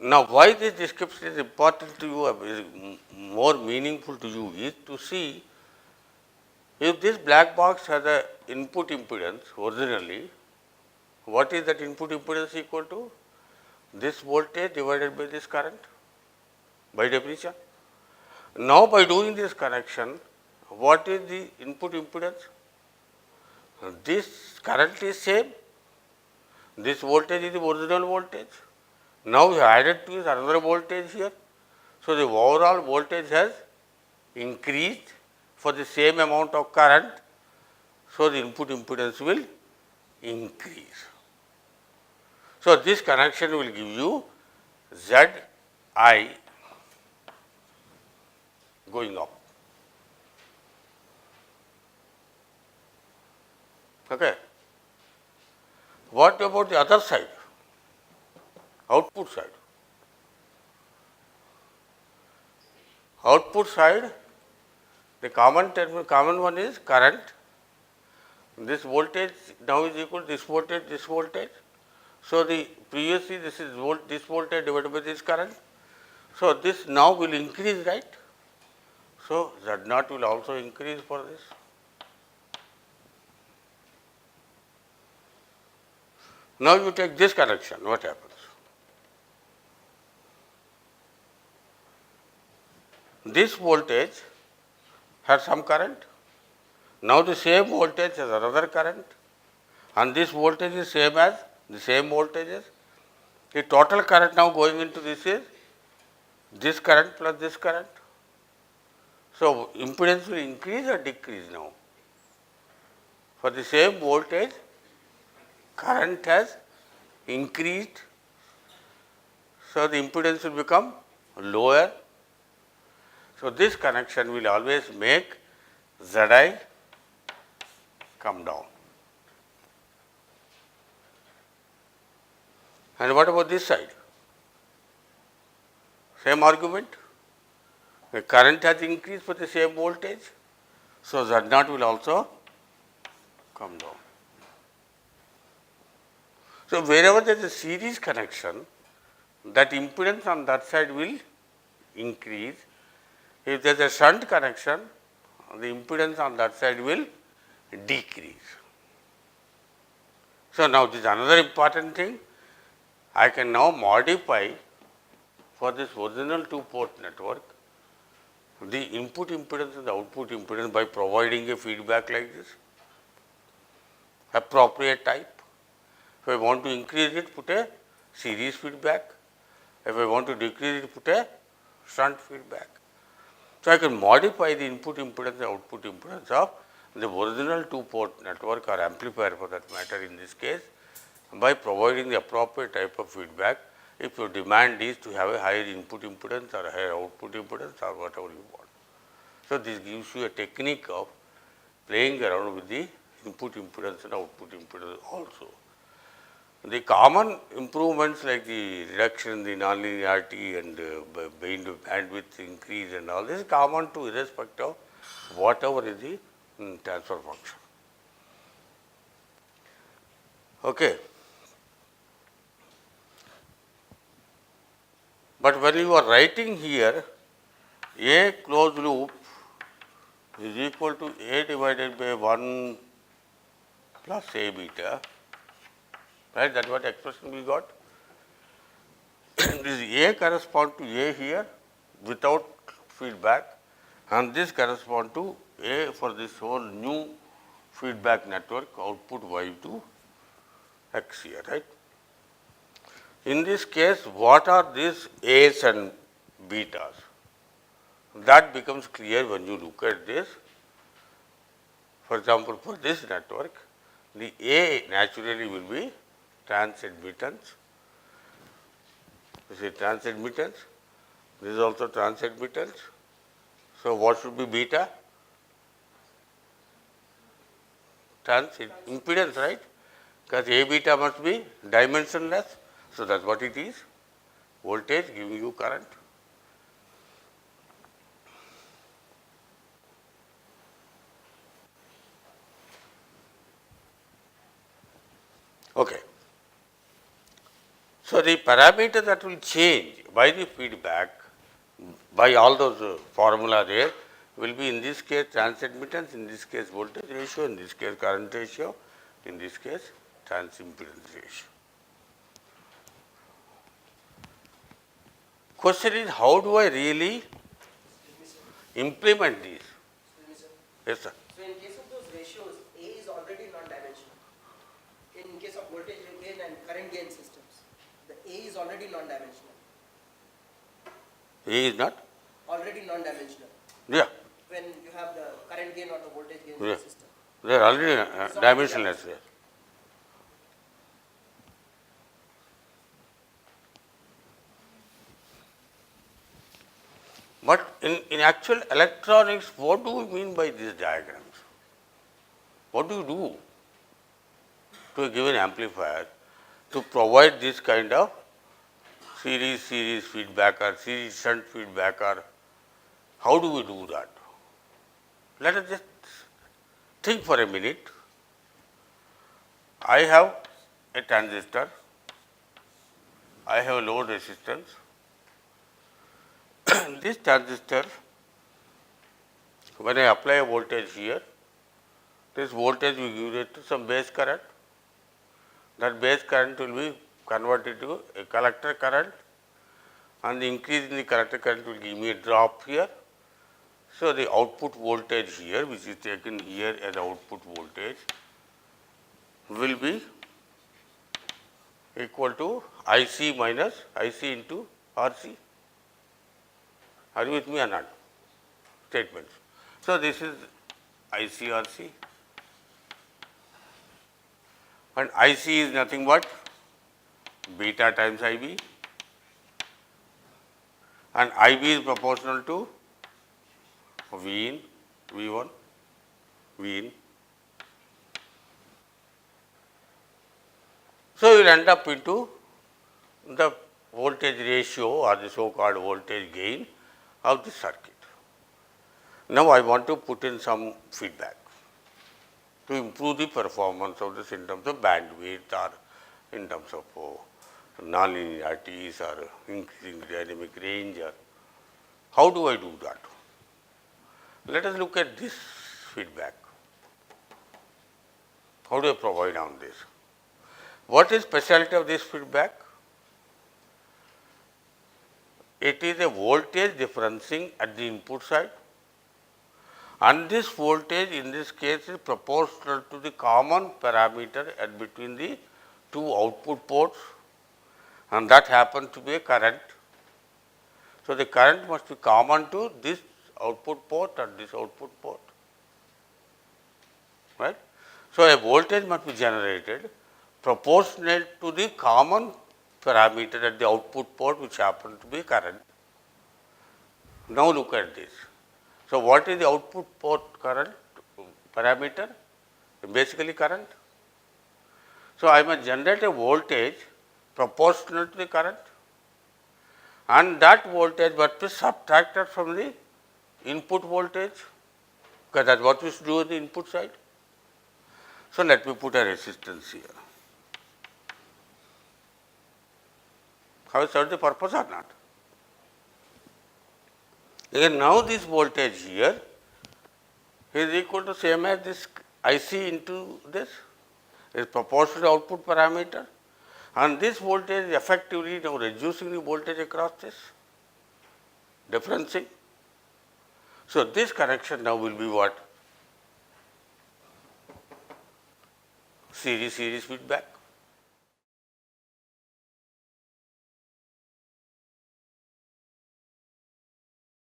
Now, why this description is important to you, is more meaningful to you, is to see if this black box has a input impedance originally, what is that input impedance equal to? This voltage divided by this current, by definition. Now, by doing this connection, what is the input impedance? This current is same, this voltage is the original voltage. Now, we added to this another voltage here. So, the overall voltage has increased for the same amount of current. So, the input impedance will increase. So, this connection will give you Z I going up. Okay. What about the other side, output side? Output side, the common one is current. This voltage now is equal to this voltage, this voltage. So, the previously this is this voltage divided by this current. So, this now will increase, right. So, Z naught will also increase for this. Now, you take this connection, what happens? This voltage has some current. Now, the same voltage has another current, and this voltage is same as the same voltages. The total current now going into this is this current plus this current. So, impedance will increase or decrease now. For the same voltage, current has increased. So, the impedance will become lower. So, this connection will always make Zi come down. And what about this side? Same argument. The current has increased for the same voltage. So, Z naught will also come down. So, wherever there is a series connection, that impedance on that side will increase. If there is a shunt connection, the impedance on that side will decrease. So, now this is another important thing. I can now modify for this original two port network the input impedance and the output impedance by providing a feedback like this, appropriate type. If I want to increase it, put a series feedback. If I want to decrease it, put a shunt feedback. So, I can modify the input impedance and output impedance of the original two port network or amplifier for that matter in this case by providing the appropriate type of feedback if your demand is to have a higher input impedance or a higher output impedance or whatever you want. So, this gives you a technique of playing around with the input impedance and output impedance also. The common improvements like the reduction in the nonlinearity and bandwidth increase and all this is common to irrespective of whatever is the transfer function. Okay. But when you are writing here, A closed loop is equal to A divided by 1 plus A beta, right, that is what expression we got. This A correspond to A here without feedback, and this correspond to A for this whole new feedback network output y to x here, right. In this case, what are these A's and betas? That becomes clear when you look at this. For example, for this network, the A naturally will be transadmittance. This is transadmittance. This is also transadmittance. So, what should be beta? Transimpedance, right? Because A beta must be dimensionless. So, that is what it is, voltage giving you current. Okay. So, the parameter that will change by the feedback by all those formula there will be in this case transadmittance, in this case voltage ratio, in this case current ratio, in this case transimpedance ratio. Question is, how do I really implement these? Yes, sir. So in case of those ratios, A is already non-dimensional. In case of voltage gain and current gain systems, the A is already non-dimensional. A is not? Already non-dimensional. Yeah. When you have the current gain or the voltage gain Yeah. system. They are already dimensionless there. But in actual electronics, what do we mean by these diagrams? What do you do to a given amplifier to provide this kind of series feedback or series shunt feedback, or how do we do that? Let us just think for a minute. I have a transistor, I have a load resistance. This transistor, when I apply a voltage here, this voltage will give it to some base current. That base current will be converted to a collector current, and the increase in the collector current will give me a drop here. So, the output voltage here, which is taken here as output voltage, will be equal to IC minus IC into RC. Are you with me or not? Statements. So, this is ICRC, and IC is nothing but beta times IB, and IB is proportional to V in, V1, V in. So, you will end up into the voltage ratio or the so called voltage gain of the circuit. Now, I want to put in some feedback to improve the performance of this in terms of bandwidth or in terms of non-linearities or increasing dynamic range, or how do I do that? Let us look at this feedback. How do I provide on this? What is specialty of this feedback? It is a voltage differencing at the input side, and this voltage in this case is proportional to the common parameter at between the two output ports, and that happens to be a current. So, the current must be common to this output port and this output port, right. So, a voltage must be generated proportional to the common parameter at the output port, which happens to be current. Now, look at this. So, what is the output port current parameter? Basically current. So, I must generate a voltage proportional to the current, and that voltage must be subtracted from the input voltage, because that is what we should do on the input side. So, let me put a resistance here. Have I served the purpose or not? Again, now this voltage here is equal to same as this IC into this is proportional output parameter, and this voltage is effectively now reducing the voltage across this differencing. So, this connection now will be what? Series feedback.